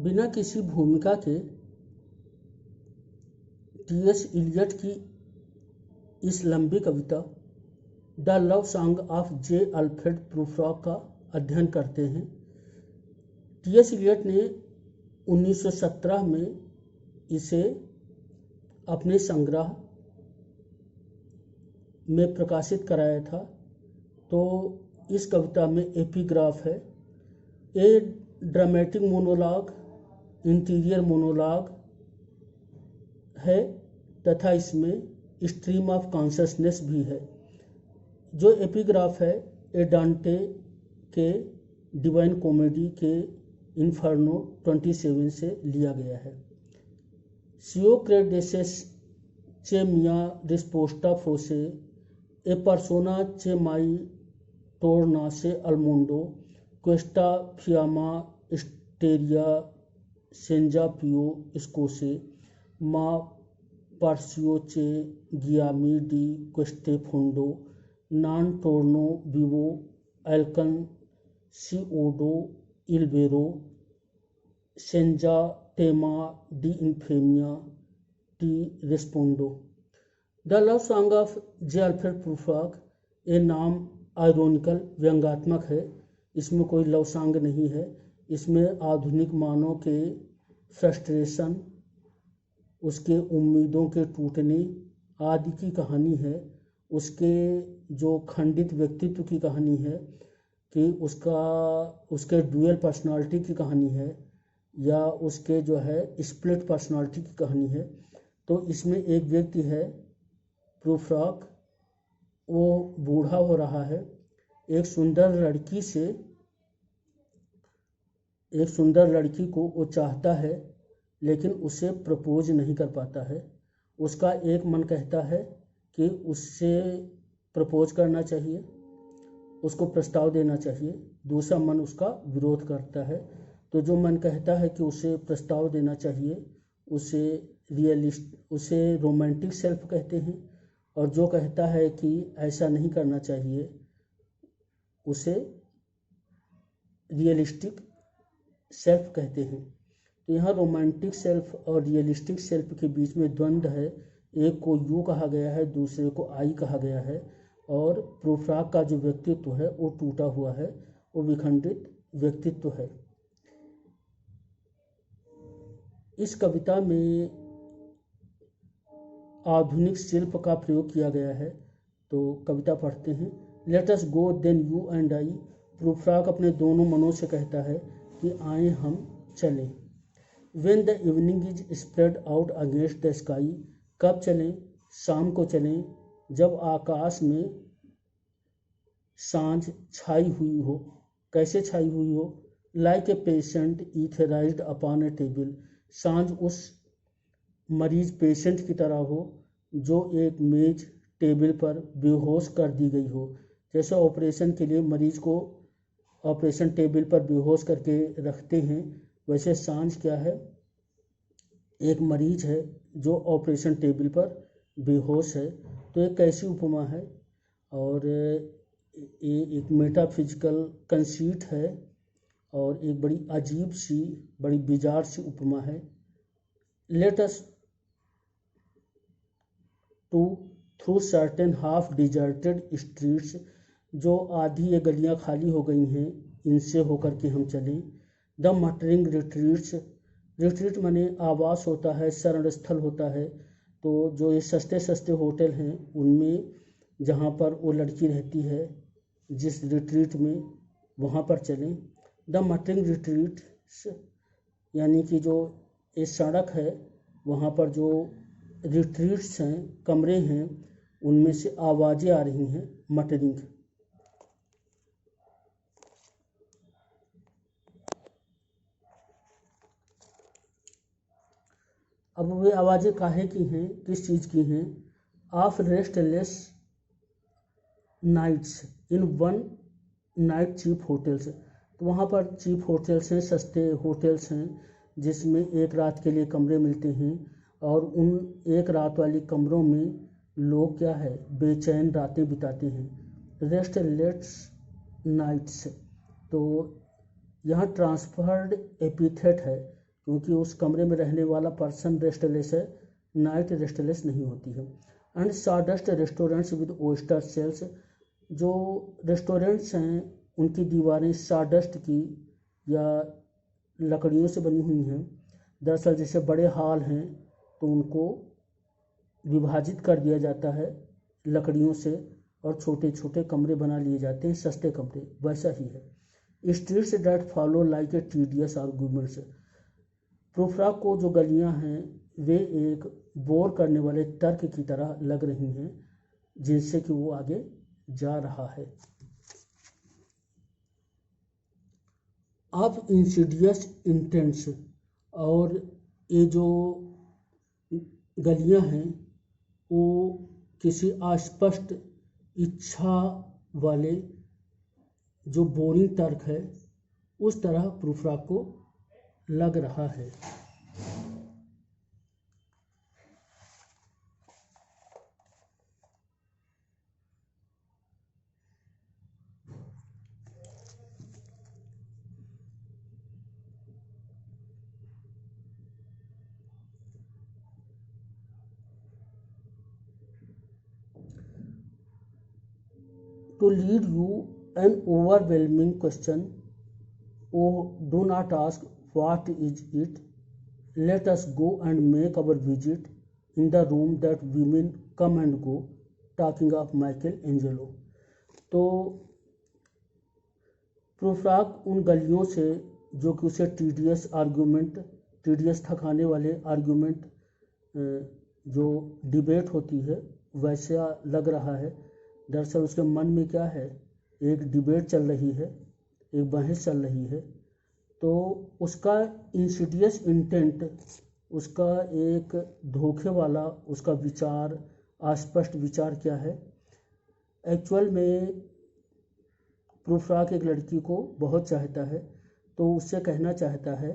बिना किसी भूमिका के टी.एस. इलियट की इस लंबी कविता the love song of J. Alfred Prufrock का अध्ययन करते हैं। टी.एस. इलियट ने 1917 में इसे अपने संग्रह में प्रकाशित कराया था। तो इस कविता में एपिग्राफ है, ए ड्रामेटिक मोनोलॉग, इंटीरियर मोनोलॉग है तथा इसमें स्ट्रीम ऑफ कॉन्शसनेस भी है। जो एपिग्राफ है ए डांटे के डिवाइन कॉमेडी के इन्फर्नो 27 से लिया गया है। सियो क्रेडेसेस चे मिया रिस्पोस्टा फोसे ए पर्सोना चे माई टोरना से अलमोंडो क्वेस्टा फियामा स्टेरिया सेंजा पियो स्कोसे मा पार्सियो चे गियामी डी क्वेस्टे फोंडो नान टोर्नो विवो एल्कन सीओडो इलवेरो सेंजा टेमा डी इन्फेमिया टी रेस्पोंडो। The love song of J. Alfred Prufrock ये नाम आयरोनिकल व्यंग्यात्मक है। इसमें कोई लव सॉन्ग नहीं है। इसमें आधुनिक मानव के फ्रस्ट्रेशन, उसके उम्मीदों के टूटने आदि की कहानी है। उसके जो खंडित व्यक्तित्व की कहानी है कि उसके ड्यूअल पर्सनालिटी की कहानी है या उसके जो है स्प्लिट पर्सनालिटी की कहानी है। तो इसमें एक व्यक्ति है प्रूफ्रॉक, वो बूढ़ा हो रहा है, एक सुंदर लड़की को वो चाहता है लेकिन उसे प्रपोज नहीं कर पाता है। उसका एक मन कहता है कि उससे प्रपोज करना चाहिए, उसको प्रस्ताव देना चाहिए, दूसरा मन उसका विरोध करता है। तो जो मन कहता है कि उसे प्रस्ताव देना चाहिए उसे रोमांटिक सेल्फ कहते हैं, और जो कहता है कि ऐसा नहीं करना चाहिए उसे रियलिस्टिक सेल्फ कहते हैं। तो यहाँ रोमांटिक सेल्फ और रियलिस्टिक सेल्फ के बीच में द्वंद्व है। एक को यू कहा गया है, दूसरे को आई कहा गया है। और प्रूफ्रॉक का जो व्यक्तित्व है वो टूटा हुआ है, वो विखंडित व्यक्तित्व है। इस कविता में आधुनिक शिल्प का प्रयोग किया गया है। तो कविता पढ़ते हैं। Let us go then you and I. Prufrock अपने दोनों मनों से कहता है कि आए हम चलें। When the evening is spread out against the sky, कब चलें? शाम को चलें जब आकाश में सांझ छाई हुई हो। कैसे छाई हुई हो? Like a patient etherized upon a table, सांझ उस मरीज पेशेंट की तरह हो जो एक मेज टेबल पर बेहोश कर दी गई हो। जैसे ऑपरेशन के लिए मरीज को ऑपरेशन टेबल पर बेहोश करके रखते हैं, वैसे सांझ क्या है? एक मरीज है जो ऑपरेशन टेबल पर बेहोश है। तो एक कैसी उपमा है? और ये एक मेटाफिजिकल कंसीट है और एक बड़ी अजीब सी, बड़ी बिजार सी उपमा है। Let us to through certain half deserted streets, जो आधी ये गलियां खाली हो गई हैं इनसे होकर के हम चलें। द मटरिंग रिट्रीट्स, रिट्रीट माने आवास होता है, शरण स्थल होता है। तो जो ये सस्ते सस्ते होटल हैं उनमें जहाँ पर वो लड़की रहती है जिस रिट्रीट में, वहाँ पर चलें। द मटरिंग रिट्रीट्स यानी कि जो ये सड़क है वहाँ पर जो रिट्रीट्स हैं, कमरे हैं, उनमें से आवाज़ें आ रही हैं, मटरिंग। अब वे आवाज़ें काहे की हैं, किस चीज़ की हैं? Of restless nights in one night cheap hotels. तो वहाँ पर चीप होटल्स हैं, सस्ते होटल्स हैं जिसमें एक रात के लिए कमरे मिलते हैं, और उन एक रात वाली कमरों में लोग क्या है, बेचैन रातें बिताते हैं। रेस्टलेस नाइट्स, तो यहाँ ट्रांसफर्ड एपिथेट है। क्योंकि उस कमरे में रहने वाला पर्सन रेस्टलेस है, नाइट रेस्टलेस नहीं होती है। And sawdust restaurants with oyster shells, जो रेस्टोरेंट्स हैं उनकी दीवारें सॉडस्ट की या लकड़ियों से बनी हुई हैं। दरअसल जैसे बड़े हॉल हैं तो उनको विभाजित कर दिया जाता है लकड़ियों से और छोटे छोटे कमरे बना लिए जाते हैं, सस्ते कमरे, वैसा ही है। Streets that follow like a tedious arguments, Prufrock को जो गलियां हैं वे एक बोर करने वाले तर्क की तरह लग रही हैं जिनसे कि वो आगे जा रहा है। अब इंसिडियस इंटेंट्स, और ये जो गलियां हैं वो किसी अस्पष्ट इच्छा वाले जो बोरिंग तर्क है उस तरह प्रूफ्रा को लग रहा है। To lead you an overwhelming question, oh, do not ask what is it. Let us go and make our visit in the room that women come and go, talking of Michelangelo. तो प्रूफ्राक उन गलियों से जो कि उसे tedious थकाने वाले argument जो debate होती है वैसा लग रहा है। दरअसल उसके मन में क्या है, एक डिबेट चल रही है, एक बहस चल रही है। तो उसका इंसिडियस इंटेंट, उसका एक धोखे वाला उसका विचार, अस्पष्ट विचार क्या है। एक्चुअल में प्रूफ्राक एक लड़की को बहुत चाहता है, तो उससे कहना चाहता है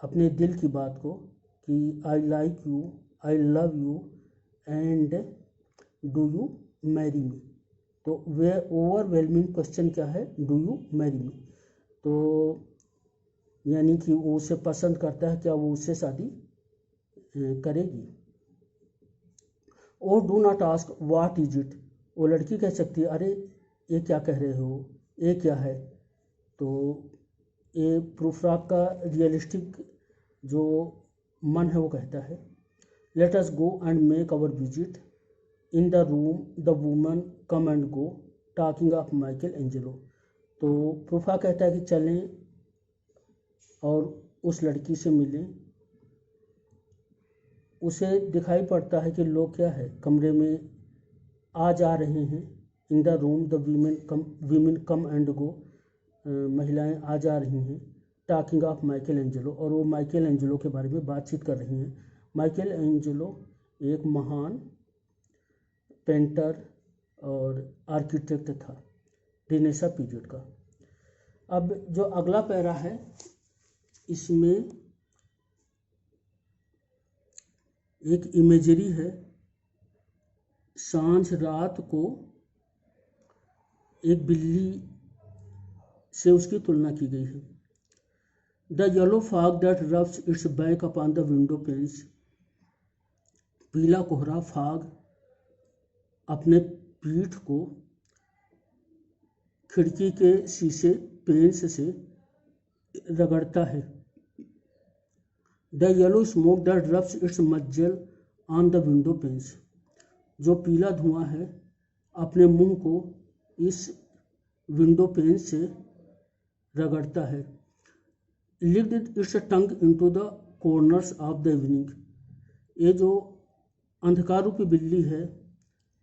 अपने दिल की बात को कि I like you, I love you and do you marry me. तो वे ओवरवेलमिंग क्वेश्चन क्या है, डू यू मैरी मी। तो यानी कि वो उसे पसंद करता है, क्या वो उससे शादी करेगी। O do not ask what is it, वो लड़की कह सकती है अरे ये क्या कह रहे हो, ये क्या है। तो ये प्रूफ्राक का रियलिस्टिक जो मन है वो कहता है let us go and make our visit in the room the woman come and go talking of Michelangelo. तो प्रूफ्रा कहता है कि चलें और उस लड़की से मिलें। उसे दिखाई पड़ता है कि लोग क्या है कमरे में आ जा रहे हैं। इन the room the women come and गो, महिलाएं आ जा रही हैं। टॉकिंग ऑफ माइकल एंजेलो, और वो माइकल एंजेलो के बारे में बातचीत कर रही हैं। माइकल एंजेलो एक महान पेंटर और आर्किटेक्ट था रिनेसा पीरियड का। अब जो अगला पैरा है इसमें एक इमेजरी है। सांझ रात को एक बिल्ली से उसकी तुलना की गई है। The yellow fog that rubs it's back upon the window pens, पीला कोहरा फाग अपने पीठ को खिड़की के शीशे पेंस से रगड़ता है। The yellow smoke that rubs its muzzle on the window panes, जो पीला धुआं है अपने मुंह को इस विंडो पेन से रगड़ता है। Licked it's tongue into the corners of the evening, ये जो अंधकार रूपी बिल्ली है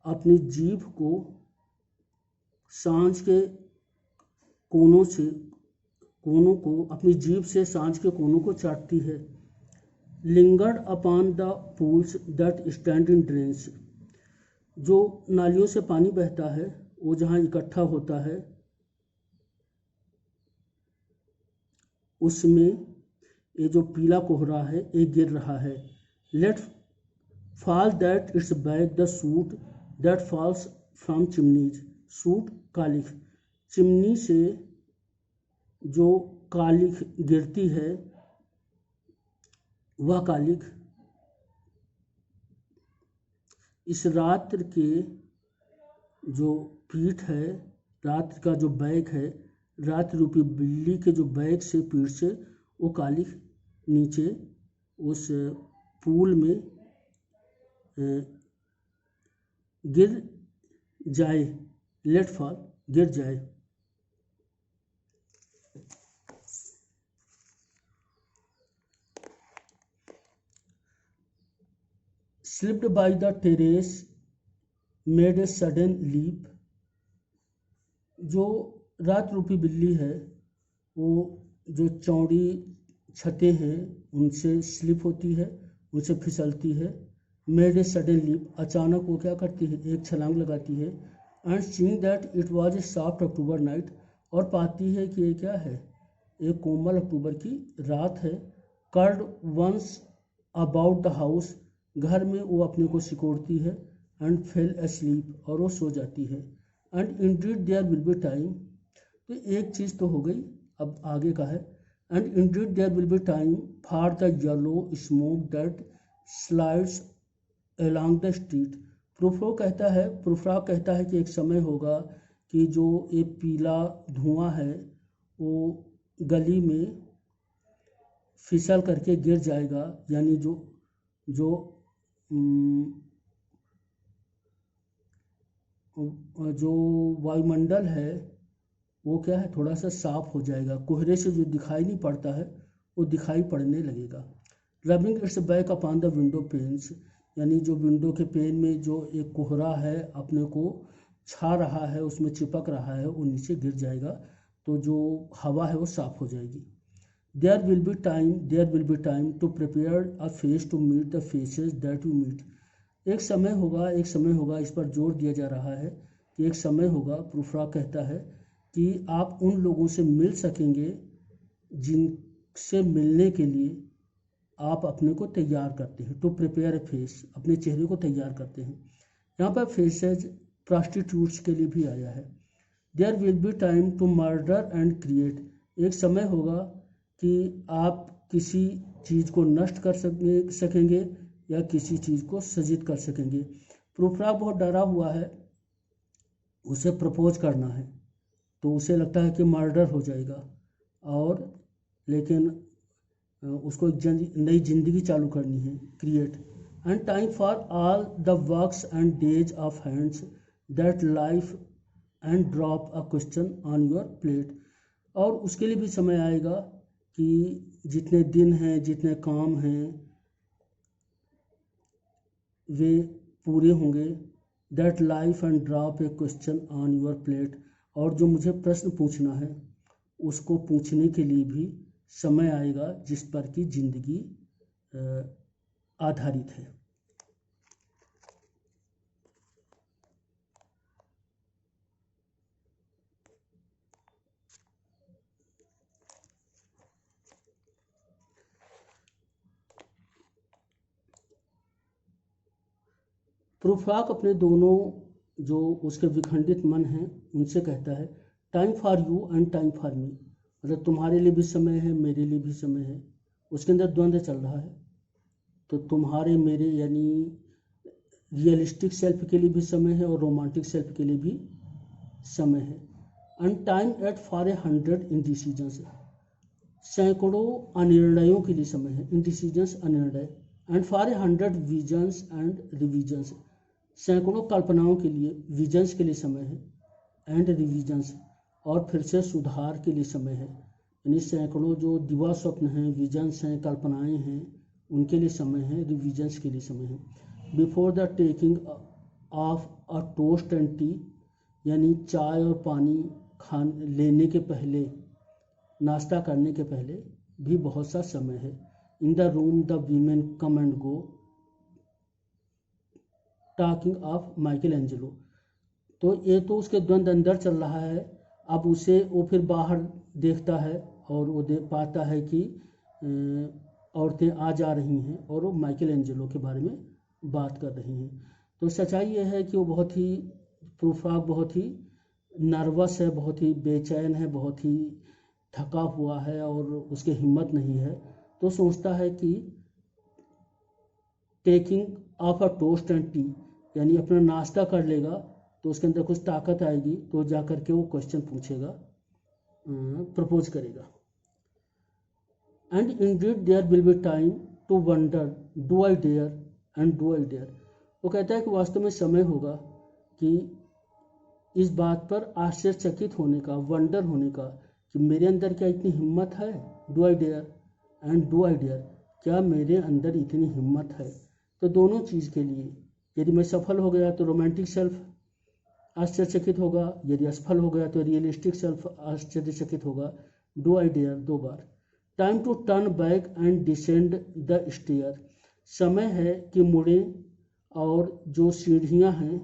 अपनी जीभ को सांझ के कोनों को अपनी जीभ से सांझ के कोनों को चाटती है। Lingered upon the pools that stand in drains, जो नालियों से पानी बहता है वो जहाँ इकट्ठा होता है उसमें ये जो पीला कोहरा है ये गिर रहा है। Let fall that its back the soot that falls from chimneys, soot कालिख, चिमनी से जो कालिख गिरती है वह कालिख इस रात्र के जो पीठ है, रात्र का जो बैक है, रात्र रूपी बिल्ली के जो बैक से पीठ से वो कालिख नीचे उस पूल में गिर जाए, लेट फॉल, गिर जाए। Slipped by the terrace made a sudden leap. जो रात रूपी बिल्ली है वो जो चौड़ी छतें हैं उनसे स्लिप होती है, उनसे फिसलती है। मेड ए सडन लीप, अचानक वो क्या करती है, एक छलांग लगाती है। And seeing that it was a soft October night, और पाती है कि ये क्या है, एक कोमल अक्टूबर की रात है। Curled once about the house, घर में वो अपने को सिकोड़ती है। एंड फेल asleep, और वो सो जाती है। And indeed there will be time, तो एक चीज़ तो हो गई, अब आगे का है। And indeed there will be time for the yellow smoke that slides along the street. Prufrock कहता है कि एक समय होगा कि जो एक पीला धुआं है वो गली में फिसल करके गिर जाएगा, यानी जो जो जो वायुमंडल है वो क्या है, थोड़ा सा साफ हो जाएगा। कोहरे से जो दिखाई नहीं पड़ता है वो दिखाई पड़ने लगेगा। Rubbing it's back upon the window pens, यानी जो विंडो के पेन में जो एक कोहरा है अपने को छा रहा है, उसमें चिपक रहा है, वो नीचे गिर जाएगा, तो जो हवा है वो साफ हो जाएगी। There will be time to prepare a face to meet the faces that you meet. एक समय होगा, इस पर जोर दिया जा रहा है कि एक समय होगा, प्रूफ्राग कहता है कि आप उन लोगों से मिल सकेंगे जिनसे मिलने के लिए आप अपने को तैयार करते हैं। टू प्रिपेयर ए फेस, अपने चेहरे को तैयार करते हैं। यहाँ पर फेसेज प्रॉस्टिट्यूट्स के लिए भी आया है। There will be time to murder and create, एक समय होगा कि आप किसी चीज़ को नष्ट कर सकेंगे या किसी चीज़ को सृजित कर सकेंगे। प्रूफ्राग बहुत डरा हुआ है, उसे प्रपोज करना है, तो उसे लगता है कि मर्डर हो जाएगा, और लेकिन उसको एक नई जिंदगी चालू करनी है, create. And time for all the works and days of hands that life and drop a question on your plate, और उसके लिए भी समय आएगा कि जितने दिन हैं, जितने काम हैं, वे पूरे होंगे। That life and drop A question on your plate, और जो मुझे प्रश्न पूछना है उसको पूछने के लिए भी समय आएगा जिस पर कि जिंदगी आधारित है। प्रूफ्राग अपने दोनों जो उसके विखंडित मन हैं उनसे कहता है, time for you and time for me, मतलब तुम्हारे लिए भी समय है, मेरे लिए भी समय है। उसके अंदर द्वंद्व चल रहा है, तो तुम्हारे मेरे यानी रियलिस्टिक सेल्फ के लिए भी समय है और रोमांटिक सेल्फ के लिए भी समय है। And time yet for 100 indecisions, सैकड़ों अनिर्णयों के लिए समय है, इंडिसीजन्स अनिर्णय। And for 100 visions and revisions, सैकड़ों कल्पनाओं के लिए, विजन्स के लिए समय है, एंड रिविजन्स, और फिर से सुधार के लिए समय है। यानी सैकड़ों जो दिवा स्वप्न हैं, विजन्स हैं, कल्पनाएं हैं, उनके लिए समय है, रिविजन्स के लिए समय है। Before the taking of a toast and T, यानी चाय और पानी लेने के पहले, नाश्ता करने के पहले भी बहुत सा समय है। इन the room the women come and go, talking of Michelangelo, तो ये तो उसके द्वंद्व अंदर चल रहा है। अब उसे वो फिर बाहर देखता है और वो देख पाता है कि औरतें आ जा रही हैं और वो माइकल एंजेलो के बारे में बात कर रही हैं। तो सच्चाई ये है कि वो बहुत ही, प्रूफ्राग बहुत ही नर्वस है, बहुत ही बेचैन है, बहुत ही थका हुआ है और उसकी हिम्मत नहीं है। तो सोचता है कि taking of a toast and T, यानी अपना नाश्ता कर लेगा तो उसके अंदर कुछ ताकत आएगी तो जा कर के वो क्वेश्चन पूछेगा, प्रपोज करेगा। And indeed there will be time to wonder do I dare and do I dare. वो कहता है कि वास्तव में समय होगा कि इस बात पर आश्चर्यचकित होने का, वंडर होने का कि मेरे अंदर क्या इतनी हिम्मत है, do I dare and do I dare, क्या मेरे अंदर इतनी हिम्मत है। तो दोनों चीज़ के लिए, यदि मैं सफल हो गया तो रोमांटिक सेल्फ आश्चर्यचकित होगा, यदि असफल हो गया तो रियलिस्टिक सेल्फ आश्चर्यचकित होगा। डू आई डेयर 2 बार। Time to turn back and descend the stair, समय है कि मुड़ें और जो सीढ़ियां हैं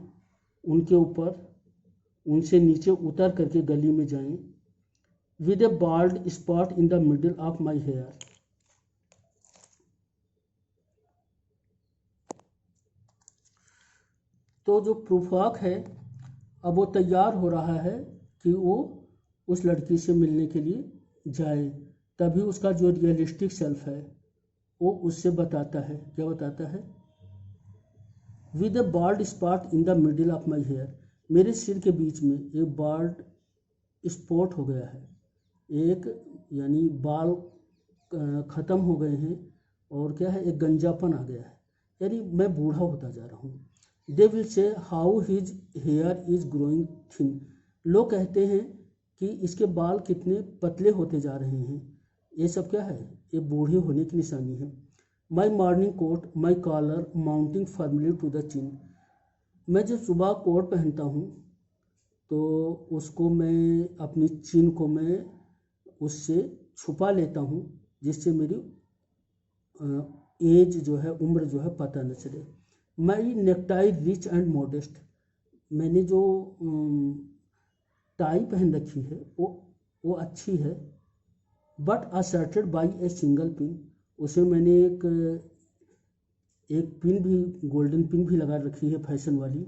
उनके ऊपर, उनसे नीचे उतर करके गली में जाएं। With a bald spot in the middle of my hair, तो जो प्रूफॉक है अब वो तैयार हो रहा है कि वो उस लड़की से मिलने के लिए जाए। तभी उसका जो रियलिस्टिक सेल्फ है वो उससे बताता है, क्या बताता है, with a bald spot in the middle of my hair, मेरे सिर के बीच में एक बाल्ड स्पॉट हो गया है, एक यानी बाल ख़त्म हो गए हैं और क्या है, एक गंजापन आ गया है, यानी मैं बूढ़ा होता जा रहा हूँ। दे विल से how his here is growing thin, लोग कहते हैं कि इसके बाल कितने पतले होते जा रहे हैं। ये सब क्या है, ये बूढ़े होने की निशानी है। My morning coat my collar mounting firmly to the chin, मैं जब सुबह कोट पहनता हूँ तो उसको मैं अपनी चिन को मैं उससे छुपा लेता हूँ जिससे मेरी एज जो है, उम्र जो है पता न चले। माई नेकटाई रिच एंड मॉडेस्ट, मैंने जो टाई पहन रखी है वो अच्छी है, but asserted by a single pin, उसे मैंने एक पिन भी, गोल्डन पिन भी लगा रखी है फैशन वाली।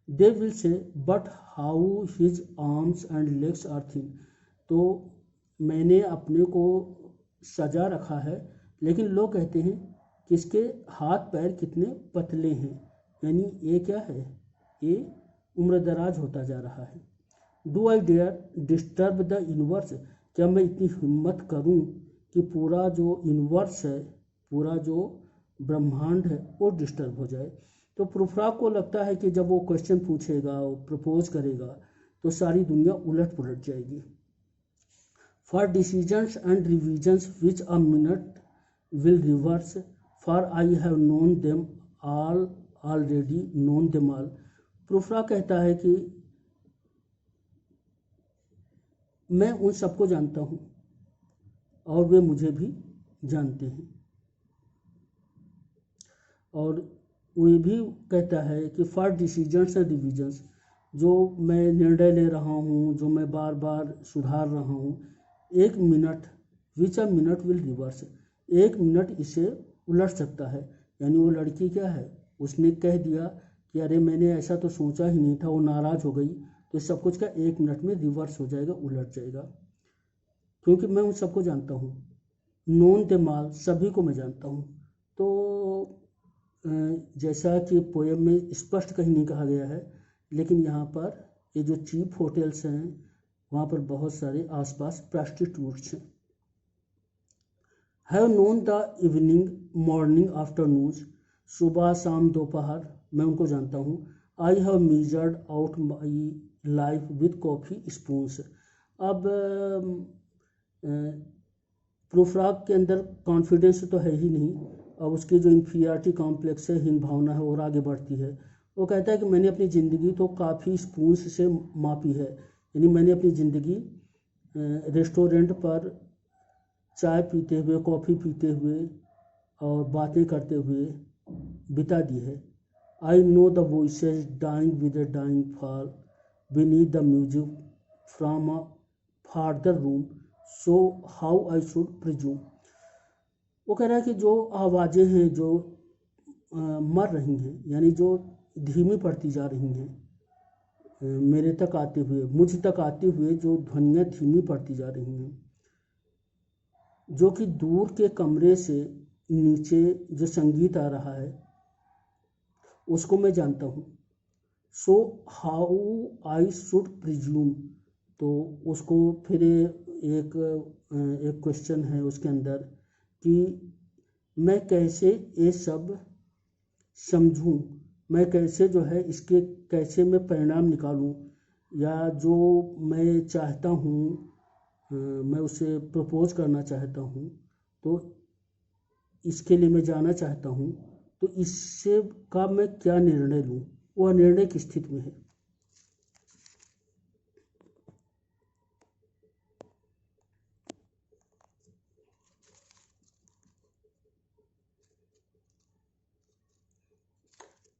They will say but how his arms and legs are thin, तो मैंने अपने को सजा रखा है लेकिन लोग कहते हैं कि इसके हाथ पैर कितने पतले हैं, यानी ये क्या है, ये उम्रदराज होता जा रहा है। Do I dare disturb the universe, क्या मैं इतनी हिम्मत करूं कि पूरा जो यूनिवर्स है, पूरा जो ब्रह्मांड है वो डिस्टर्ब हो जाए। तो प्रूफॉक को लगता है कि जब वो क्वेश्चन पूछेगा, वो प्रपोज करेगा तो सारी दुनिया उलट पुलट जाएगी। For decisions and revisions which a minute will reverse, for I have known them all already known them all, Prufrock कहता है कि मैं उन सबको जानता हूँ और वे मुझे भी जानते हैं। और वो ये भी कहता है कि फॉर डिसीजंस एंड रिविजन्स, जो मैं निर्णय ले रहा हूँ, जो मैं बार बार सुधार रहा हूँ, एक minute which a minute will reverse, एक मिनट इसे उलट सकता है। यानी वो लड़की क्या है, उसने कह दिया कि अरे मैंने ऐसा तो सोचा ही नहीं था, वो नाराज़ हो गई, तो सब कुछ का एक मिनट में रिवर्स हो जाएगा, उलट जाएगा, क्योंकि मैं उन सबको जानता हूँ। नोन दे माल, सभी को मैं जानता हूँ। तो जैसा कि पोएम में स्पष्ट कहीं नहीं कहा गया है, लेकिन यहाँ पर ये जो चीप होटल्स हैं वहाँ पर बहुत सारे आसपास प्रॉस्टिट्यूट्स हैं। Have known the evening morning afternoons, सुबह शाम दोपहर मैं उनको जानता हूँ। I have measured out my life with coffee spoons, अब प्रूफॉक के अंदर कॉन्फिडेंस तो है ही नहीं, अब उसकी जो इन्फीरियरिटी कॉम्प्लेक्स है, हीन भावना है, और आगे बढ़ती है। वो कहता है कि मैंने अपनी ज़िंदगी तो काफ़ी स्पून्स से मापी है, यानी मैंने अपनी ज़िंदगी रेस्टोरेंट पर चाय पीते हुए, कॉफ़ी पीते हुए और बातें करते हुए बिता दी है। I know the voices dying with a dying fall beneath the music from a farther room, so how I should presume, वो कह रहा है कि जो आवाज़ें हैं जो मर रही हैं, यानी जो धीमी पड़ती जा रही हैं, मेरे तक आते हुए, मुझ तक आते हुए जो ध्वनियाँ धीमी पड़ती जा रही हैं, जो कि दूर के कमरे से नीचे जो संगीत आ रहा है उसको मैं जानता हूँ। सो हाउ आई शुड प्रिज्यूम, तो उसको फिर एक एक क्वेश्चन है उसके अंदर कि मैं कैसे ये सब समझूं, मैं कैसे जो है इसके कैसे मैं परिणाम निकालूं, या जो मैं चाहता हूँ मैं उसे प्रपोज करना चाहता हूँ, तो इसके लिए मैं जाना चाहता हूँ, तो इससे का मैं क्या निर्णय लूँ, वह निर्णय की स्थिति में है।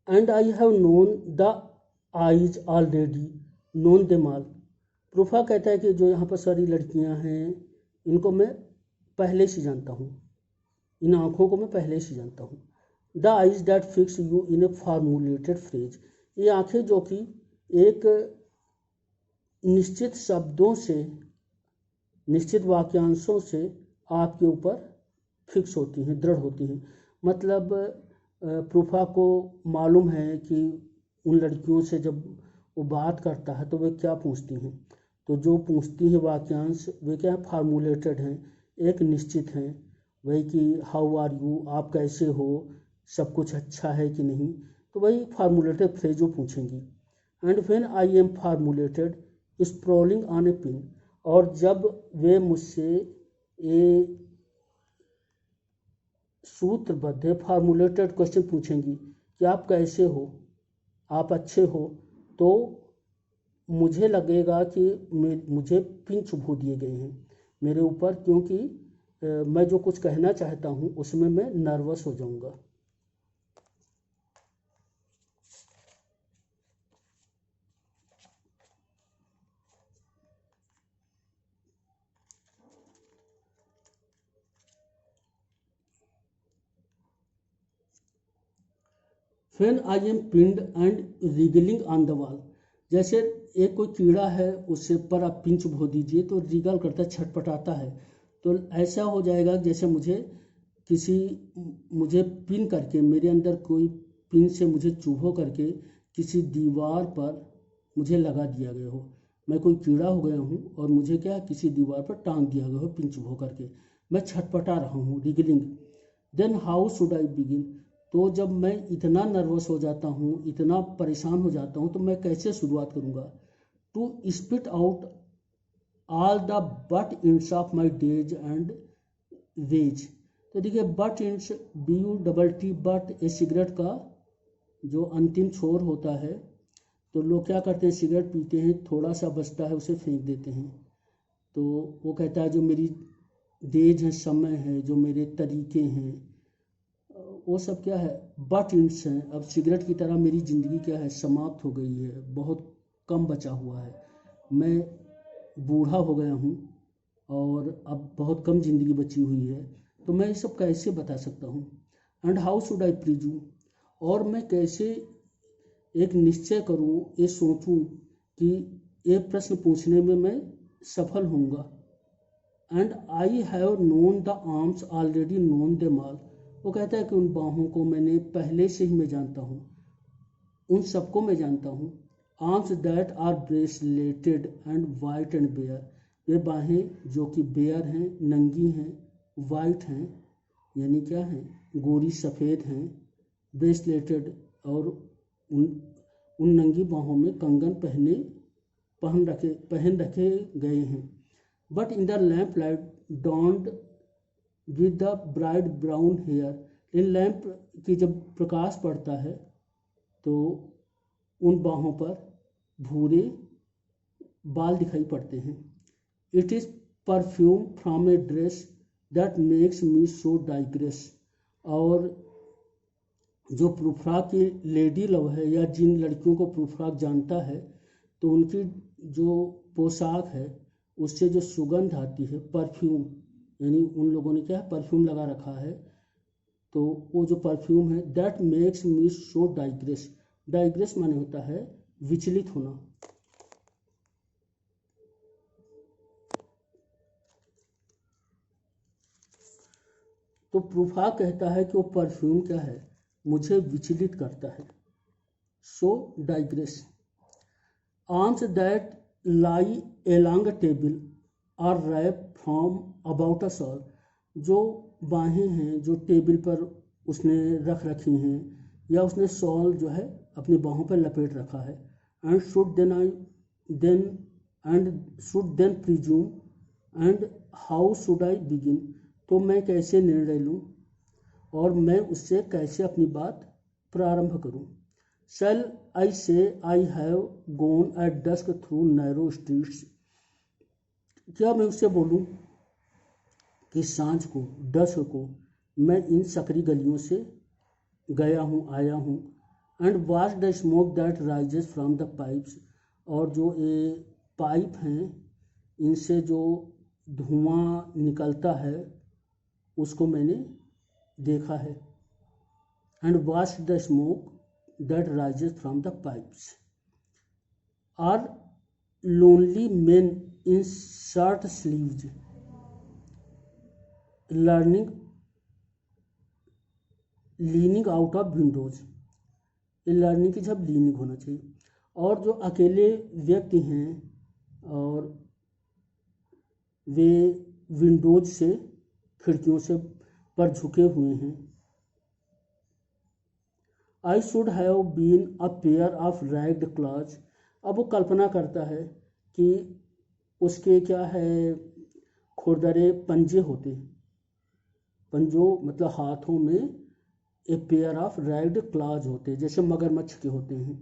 And I have known the eyes already known them all. Prufrock कहता है कि जो यहाँ पर सारी लड़कियाँ हैं इनको मैं पहले से जानता हूँ, इन आँखों को मैं पहले से जानता हूँ। The eyes that fix you in A formulated phrase, ये आँखें जो कि एक निश्चित शब्दों से, निश्चित वाक्यांशों से आपके ऊपर फिक्स होती हैं, दृढ़ होती हैं। मतलब प्रूफा को मालूम है कि उन लड़कियों से जब वो बात करता है तो वे क्या पूछती हैं, तो जो पूछती हैं वाक्यांश वे क्या फार्मूलेटेड हैं, एक निश्चित हैं। वही कि हाउ आर यू, आप कैसे हो, सब कुछ अच्छा है कि नहीं, तो वही फार्मूलेटेड फ्रेज वो पूछेंगी। And when I am formulated sprawling on a pin, और जब वे मुझसे ये सूत्रबद्ध फार्मूलेटेड क्वेश्चन पूछेंगी कि आप कैसे हो, आप अच्छे हो, तो मुझे लगेगा कि मुझे पिन चुभो दिए गए हैं मेरे ऊपर, क्योंकि मैं जो कुछ कहना चाहता हूँ उसमें मैं नर्वस हो जाऊँगा। व्हेन आई एम पिंड and wriggling on the wall, जैसे एक कोई कीड़ा है उससे पर आप पिंच बो दीजिए तो रिगल करता है, छटपटाता है, तो ऐसा हो जाएगा जैसे मुझे पिन करके, मेरे अंदर कोई पिन से मुझे चुभो करके किसी दीवार पर मुझे लगा दिया गया हो। मैं कोई कीड़ा हो गया हूँ और मुझे क्या किसी दीवार पर टांग दिया गया हो पिन चुभो करके, मैं छटपटा रहा हूँ, wriggling. Then how should I begin, तो जब मैं इतना नर्वस हो जाता हूँ, इतना परेशान हो जाता हूँ, तो मैं कैसे शुरुआत करूँगा। To spit out all the butt ends of my days and ways, तो देखिए butt ends BUTT butt, a cigarette का जो अंतिम छोर होता है, तो लोग क्या करते हैं सिगरेट पीते हैं, थोड़ा सा बचता है उसे फेंक देते हैं, तो वो कहता है जो मेरी डेज है, समय है, जो मेरे तरीके हैं, वो सब क्या है बट इंड्स हैं। अब सिगरेट की तरह मेरी ज़िंदगी क्या है समाप्त हो गई है, बहुत कम बचा हुआ है, मैं बूढ़ा हो गया हूँ और अब बहुत कम ज़िंदगी बची हुई है, तो मैं ये सब कैसे बता सकता हूँ। And how should I presume, और मैं कैसे एक निश्चय करूँ, ये सोचूं कि ये प्रश्न पूछने में मैं सफल होऊंगा। And I have known the arms already known them all, वो कहता है कि उन बाहों को मैंने पहले से ही मैं जानता हूँ, उन सबको मैं जानता हूँ। Arms that are braceleted and white and bare, ये बाहें जो कि बेयर हैं, नंगी हैं, वाइट हैं, यानी क्या हैं गोरी सफ़ेद हैं, ब्रेसलेटेड, और उन उन नंगी बाहों में कंगन पहन रखे गए हैं। But in the lamp light downed with the bright brown hair, इन लैम्प की जब प्रकाश पड़ता है तो उन बाहों पर भूरे बाल दिखाई पड़ते हैं। It is perfume from a dress that makes me so digress, और जो प्रूफ्राक की लेडी लव है, या जिन लड़कियों को प्रूफ्राक जानता है, तो उनकी जो पोशाक है उससे जो सुगंध आती है, परफ्यूम, यानी उन लोगों ने क्या परफ्यूम लगा रखा है, तो वो जो परफ्यूम है that makes me so digress, digress माने होता है विचलित होना। तो प्रूफा कहता है कि वो परफ्यूम क्या है मुझे विचलित करता है, So digress. Arms that lie along a table are wrapped from about a shawl. जो बाहें हैं जो टेबल पर उसने रख रखी हैं या उसने शॉल जो है अपनी बाहों पर लपेट रखा है. And should then and should then presume and how should I begin. तो मैं कैसे निर्णय लूँ और मैं उससे कैसे अपनी बात प्रारंभ करूँ. Shall I say I have gone at dusk through narrow streets? क्या मैं उससे बोलूं कि सांझ को डस्क को मैं इन सकरी गलियों से गया हूँ आया हूँ. And watch the smoke that rises from the pipes. और जो ये पाइप हैं इनसे जो धुआं निकलता है उसको मैंने देखा है. And watch the smoke that rises from the pipes. Are lonely men in shirt sleeves leaning out of windows. Learning की जब लीनिंग होना चाहिए. और जो अकेले व्यक्ति हैं और वे विंडोज से खिड़कियों से पर झुके हुए हैं. I should have been a pair of ragged claws. अब वो कल्पना करता है कि उसके क्या है खुरदरे पंजे होते. पंजों मतलब हाथों में a pair of ragged claws होते जैसे मगरमच्छ के होते हैं.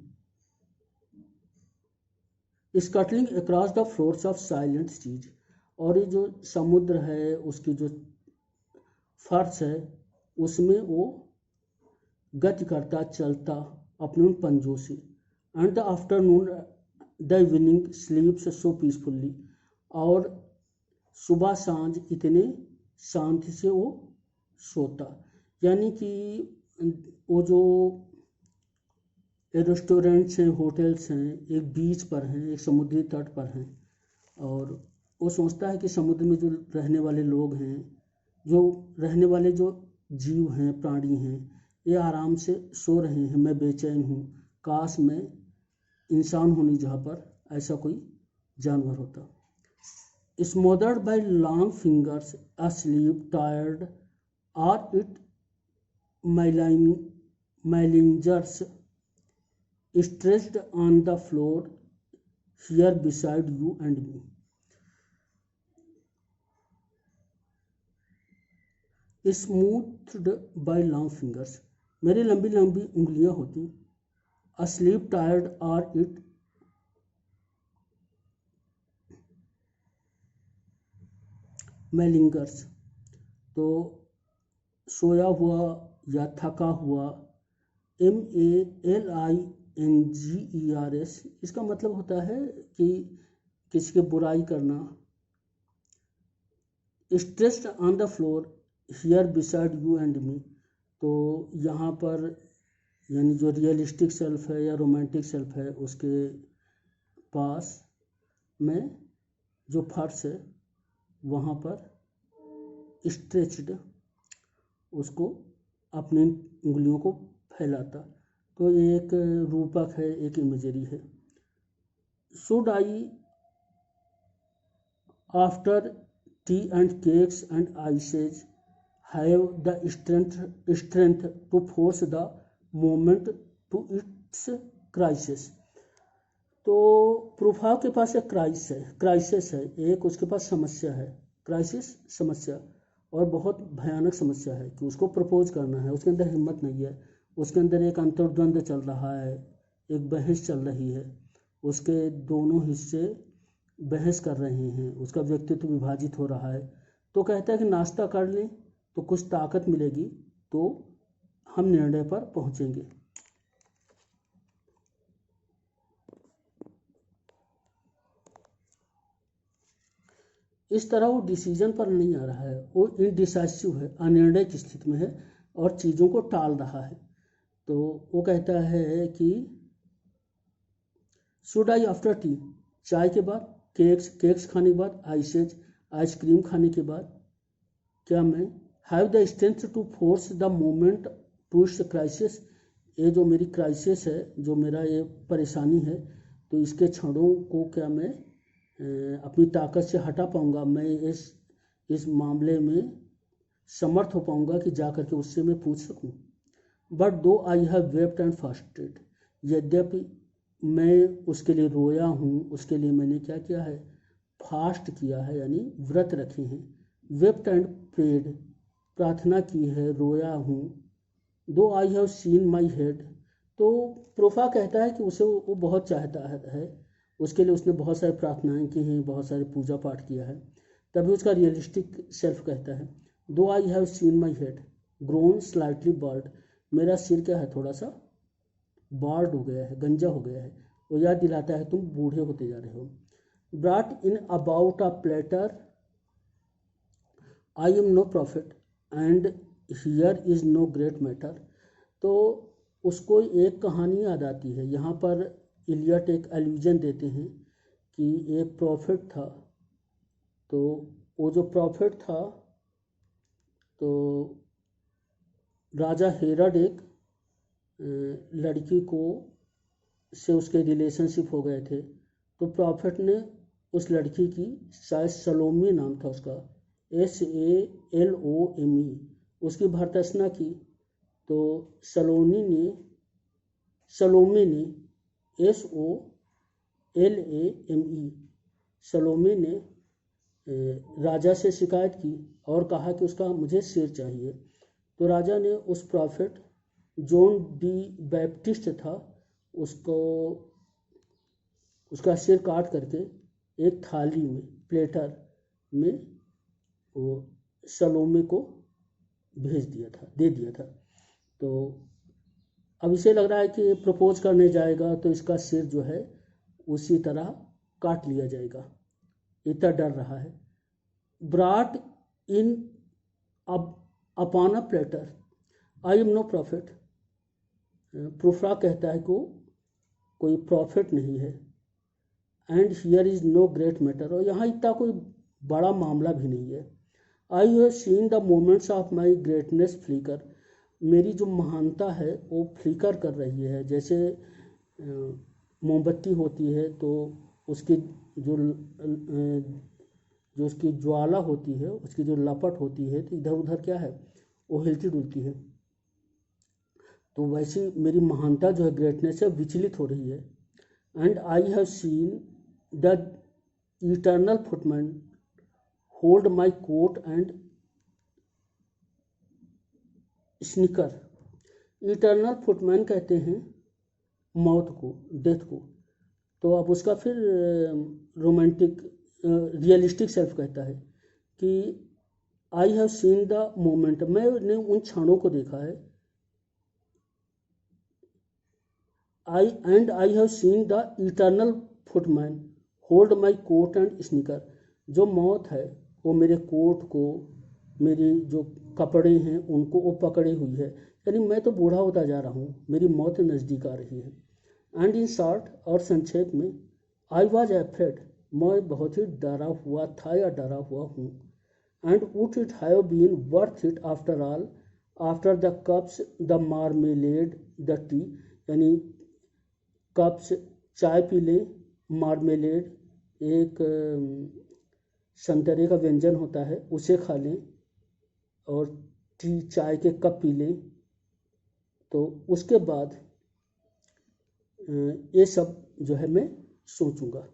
Scuttling across the floors of silent seas. और ये जो समुद्र है उसकी जो फर्श है उसमें वो गति करता चलता अपने उन पंजों से. And the afternoon the evening sleeps so peacefully. और सुबह सांझ इतने शांति से वो सोता. यानी कि वो जो रेस्टोरेंट्स हैं होटल्स हैं एक बीच पर हैं एक समुद्री तट पर हैं और वो सोचता है कि समुद्र में जो रहने वाले लोग हैं जो रहने वाले जो जीव हैं प्राणी हैं ये आराम से सो रहे हैं. मैं बेचैन हूँ. काश मैं इंसान होनी जहाँ पर ऐसा कोई जानवर होता. Smothered by long fingers asleep tired are it malingers stretched on the floor here beside you and me. Smoothed by long fingers. मेरी लंबी लंबी उंगलियां होती. asleep tired are it malingers. तो सोया हुआ या थका हुआ. malingers इसका मतलब होता है कि किसी की बुराई करना. stretched on the floor here beside you and me. तो यहाँ पर यानी जो रियलिस्टिक सेल्फ है या रोमांटिक सेल्फ है उसके पास में जो फर्श है वहाँ पर स्ट्रेच्ड उसको अपनी उंगलियों को फैलाता. तो ये एक रूपक है एक इमेजरी है. Should I after tea and cakes and ices have the strength to force the moment to its crisis. तो प्रूफा के पास एक क्राइसिस है एक उसके पास समस्या है. क्राइसिस समस्या और बहुत भयानक समस्या है कि उसको प्रपोज करना है. उसके अंदर हिम्मत नहीं है. उसके अंदर एक अंतर्द्वंद चल रहा है एक बहस चल रही है. उसके दोनों हिस्से बहस कर रहे हैं. उसका व्यक्तित्व विभाजित हो रहा है. तो कहता है कि नाश्ता कर लें तो कुछ ताकत मिलेगी तो हम निर्णय पर पहुंचेंगे. इस तरह वो डिसीजन पर नहीं आ रहा है. वो इनडिसाइसिव है अनिर्णय की स्थिति में है और चीज़ों को टाल रहा है. तो वो कहता है कि शुड आई आफ्टर टी चाय के बाद, केक्स खाने के बाद, आइसक्रीम खाने के बाद क्या मैं have the strength to force the moment to its crisis ये जो मेरी क्राइसिस है, जो मेरा ये परेशानी है, तो इसके क्षणों को क्या मैं अपनी ताकत से हटा पाऊँगा, मैं इस मामले में समर्थ हो पाऊँगा कि जा कर के उससे मैं पूछ सकूँ। But though I have wept and fasted, यद्यपि मैं उसके लिए रोया हूँ, उसके लिए मैंने क्या किया है, फास्ट किया है, यानी व्रत रखे हैं। वेप्ट एंड प्रेड, प्रार्थना की है, रोया हूँ। दो I have seen my head, तो प्रोफा कहता है कि उसे वो बहुत चाहता है, उसके लिए उसने बहुत सारी प्रार्थनाएं की हैं, बहुत सारे पूजा पाठ किया है। तभी उसका रियलिस्टिक सेल्फ कहता है, दो I have seen my head grown slightly bird, मेरा सिर क्या है, थोड़ा सा बार्ड हो गया है, गंजा हो गया है। वो याद दिलाता है तुम बूढ़े होते जा रहे हो। Brought in about a platter, I am no prophet and here is no great matter. तो उसको एक कहानी याद आती है। यहाँ पर इलियट एक एल्यूजन देते हैं कि एक प्रॉफिट था, तो वो जो प्रॉफिट था, तो राजा हेरड एक लड़की को से उसके रिलेशनशिप हो गए थे, तो प्रॉफिट ने उस लड़की की, शायद सलोमी नाम था उसका, SALOME, उसकी भर्त्सना की। तो सलोमी ने SOLAME, सलोमी ने राजा से शिकायत की और कहा कि उसका मुझे सिर चाहिए। तो राजा ने उस प्रॉफिट जॉन डी बैप्टिस्ट था, उसको उसका सिर काट करके एक थाली में, प्लेटर में, वो सलोमे को भेज दिया था, दे दिया था। तो अब इसे लग रहा है कि प्रपोज करने जाएगा तो इसका सिर जो है उसी तरह काट लिया जाएगा, इतना डर रहा है। Brought in upon a platter, I am no prophet, Prufrock कहता है कि कोई प्रॉफिट नहीं है, and here is no great matter, और यहाँ इतना कोई बड़ा मामला भी नहीं है। I have seen the moments of my greatness flicker, मेरी जो महानता है वो फ्लिकर कर रही है, जैसे मोमबत्ती होती है तो उसकी जो उसकी ज्वाला होती है, उसकी जो लपट होती है, तो इधर उधर क्या है, वो हिलती डुलती है। तो वैसी मेरी महानता जो है, ग्रेटनेस है, विचलित हो रही है। And I have seen the eternal footman hold my coat and snicker, eternal footman कहते हैं मौत को, डेथ को। तो अब उसका फिर रोमांटिक रियलिस्टिक सेल्फ कहता है कि I have seen the moment, मैंने उन क्षणों को देखा है। I have seen the eternal footman hold my coat and snicker, जो मौत है वो मेरे कोट को, मेरी जो कपड़े हैं उनको वो पकड़े हुई है, यानी मैं तो बूढ़ा होता जा रहा हूँ, मेरी मौत नज़दीक आ रही है। एंड इन शॉर्ट, और संक्षेप में, आई वॉज एफ्रेड, मैं बहुत ही डरा हुआ था या डरा हुआ हूँ। And would it have been worth it after all, after the cups the marmalade the tea, यानी कप्स चाय पी लें, मार्मेलेड एक संतरे का व्यंजन होता है, उसे खा लें, और टी चाय के कप पी लें, तो उसके बाद ये सब जो है मैं सोचूंगा।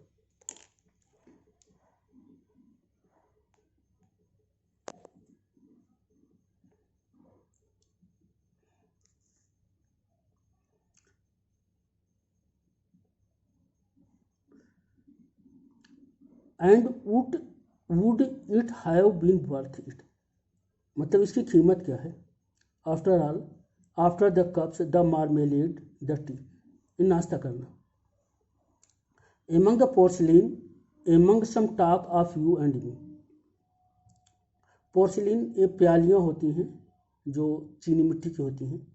And would it have been worth it, मतलब इसकी कीमत क्या है। After all, after the cups the marmalade the tea, ये नाश्ता करना। Among the porcelain, among some talk of you and me, porcelain ये प्यालियाँ होती हैं जो चीनी मिट्टी की होती हैं,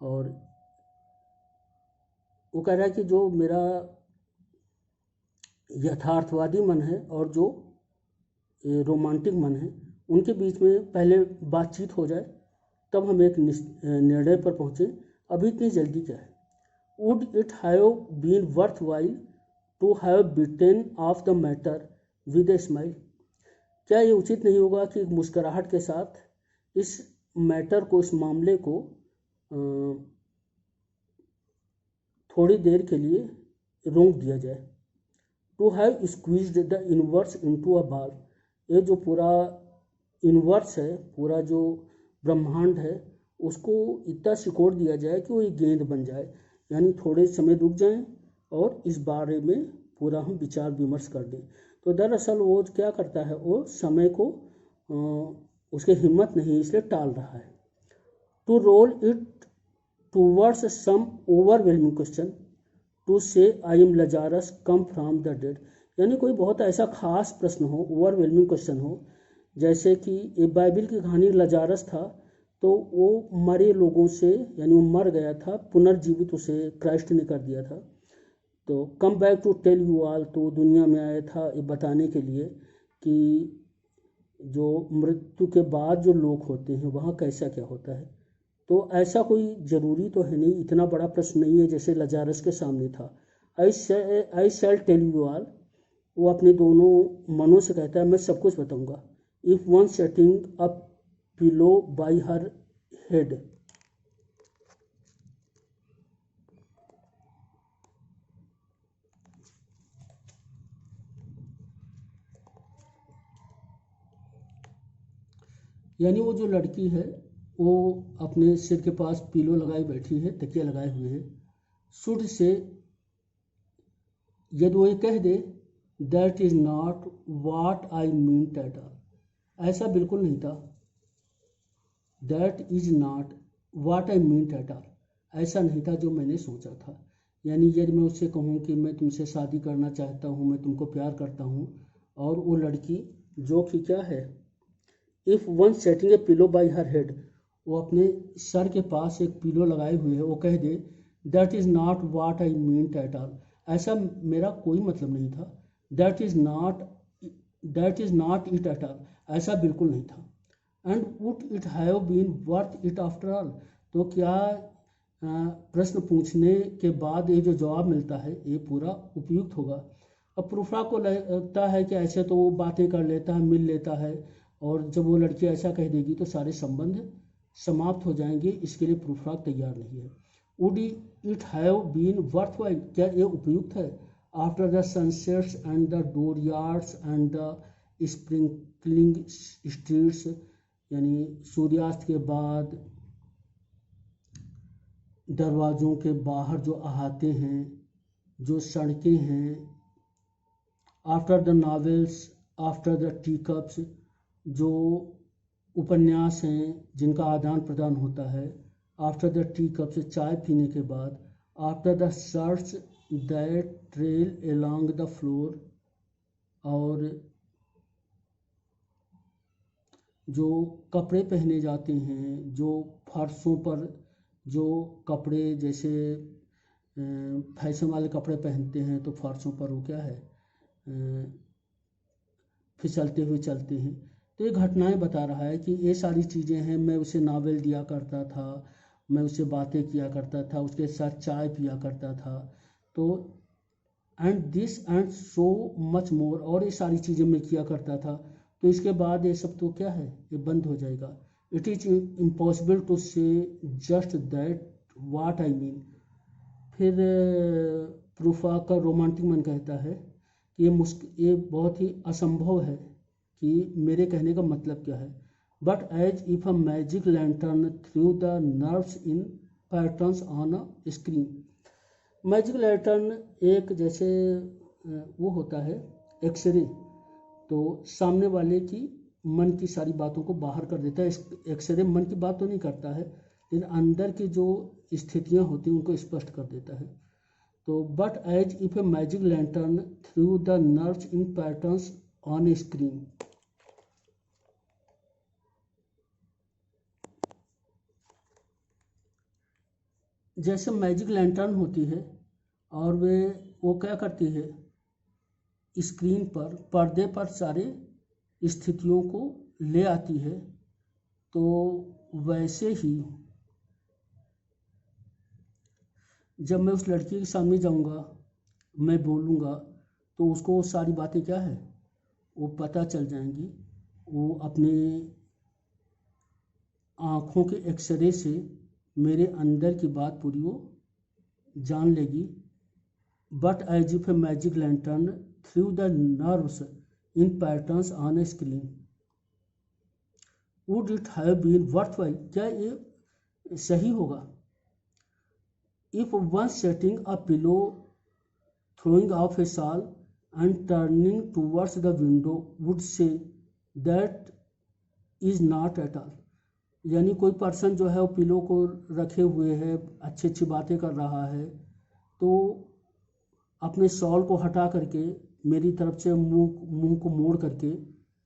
और वो कह रहा है कि जो मेरा यथार्थवादी मन है और जो रोमांटिक मन है, उनके बीच में पहले बातचीत हो जाए, तब हम एक निर्णय पर पहुँचे। अभी इतनी जल्दी क्या है? Would it have been worth while to have bitten off the matter with a smile? क्या ये उचित नहीं होगा कि एक मुस्कुराहट के साथ इस मैटर को, इस मामले को थोड़ी देर के लिए रोक दिया जाए? To have squeezed the universe into a ball, ये जो पूरा यूनिवर्स है, पूरा जो ब्रह्मांड है, उसको इतना सिकोड़ दिया जाए कि वो एक गेंद बन जाए। यानी थोड़े समय रुक जाएं और इस बारे में पूरा हम विचार विमर्श कर दें। तो दरअसल वो क्या करता है, वो समय को उसकी हिम्मत नहीं, इसलिए टाल रहा है। To roll it towards some overwhelming question, to say I am Lazarus come from the dead, यानी कोई बहुत ऐसा खास प्रश्न हो, ओवरवेलमिंग क्वेश्चन हो, जैसे कि ये बाइबिल की कहानी लजारस था, तो वो मरे लोगों से, यानी वो मर गया था, पुनर्जीवित उसे क्राइस्ट ने कर दिया था। तो come back to tell you all, तो दुनिया में आया था ये बताने के लिए कि जो मृत्यु के बाद जो लोग होते हैं वहाँ कैसा क्या होता है। तो ऐसा कोई ज़रूरी तो है नहीं, इतना बड़ा प्रश्न नहीं है जैसे लजारस के सामने था। आई शैल टेल यू ऑल, वो अपने दोनों मनों से कहता है मैं सब कुछ बताऊंगा। If one setting up pillow by her head, यानी वो जो लड़की है वो अपने सिर के पास पिलो लगाई बैठी है, तकिया लगाए हुए है। शुड से, यदि वो ये कह दे that is not what I mean at all, ऐसा बिल्कुल नहीं था। That is not what I mean at all, ऐसा नहीं था जो मैंने सोचा था। यानी यदि मैं उससे कहूँ कि मैं तुमसे शादी करना चाहता हूँ, मैं तुमको प्यार करता हूँ, और वो लड़की जो कि क्या है, if one setting A pillow by her head, वो अपने सर के पास एक पिलो लगाए हुए है, वो कह दे that is not what I mean at all, ऐसा मेरा कोई मतलब नहीं था। That is not it at all, ऐसा बिल्कुल नहीं था। And would it have been worth it after all, तो क्या प्रश्न पूछने के बाद ये जो जवाब मिलता है ये पूरा उपयुक्त होगा? अब प्रूफा को लगता है कि ऐसे तो वो बातें कर लेता है, मिल लेता है, और जब वो लड़की ऐसा कह देगी तो सारे संबंध समाप्त हो जाएंगे, इसके लिए प्रूफराग तैयार नहीं है। Would it have been worth while, क्या ये उपयुक्त है? After the sunsets and the dooryards and the sprinkling streets, यानी सूर्यास्त के बाद दरवाज़ों के बाहर जो अहाते हैं, जो सड़कें हैं। After the novels, after the tea cups, जो उपन्यास हैं जिनका आदान प्रदान होता है। आफ्टर द टी कप्स, चाय पीने के बाद। After the shirts that trail along the floor, और जो कपड़े पहने जाते हैं, जो फर्शों पर जो कपड़े, जैसे फैशन वाले कपड़े पहनते हैं तो फर्शों पर वो क्या है, फिसलते हुए चलते हैं। तो ये घटनाएं बता रहा है कि ये सारी चीज़ें हैं। मैं उसे नावल दिया करता था, मैं उससे बातें किया करता था, उसके साथ चाय पिया करता था। तो and this and so much more, और ये सारी चीज़ें मैं किया करता था। तो इसके बाद ये सब तो क्या है, ये बंद हो जाएगा। इट इज़ इम्पॉसिबल टू से just that watt I mean. फिर प्रूफा का रोमांटिक मन कहता है कि ये बहुत ही असंभव है कि मेरे कहने का मतलब क्या है। But as if a magic lantern threw the nerves in patterns on a screen. Magic lantern एक जैसे वो होता है एक्सरे, तो सामने वाले की मन की सारी बातों को बाहर कर देता है। एक्सरे मन की बात तो नहीं करता है, लेकिन अंदर की जो स्थितियाँ होती हैं उनको स्पष्ट कर देता है। तो but as if a magic lantern threw the nerves in patterns on a screen. जैसे मैजिक लैंटर्न होती है और वो क्या करती है, स्क्रीन पर, पर्दे पर सारे स्थितियों को ले आती है। तो वैसे ही जब मैं उस लड़की के सामने जाऊंगा, मैं बोलूँगा, तो उसको वो सारी बातें क्या है वो पता चल जाएंगी। वो अपने आँखों के एक्सरे से मेरे अंदर की बात पूरी वो जान लेगी। But as if a magic lantern threw the nerves in patterns on a screen, would it have been worthwhile, क्या ये सही होगा? If one setting a pillow, throwing off a shawl and turning towards the window would say that is not at all, यानी कोई person जो है वो pillow को रखे हुए है, अच्छी अच्छी बातें कर रहा है, तो अपने शॉल को हटा करके मेरी तरफ से मुंह को मोड़ करके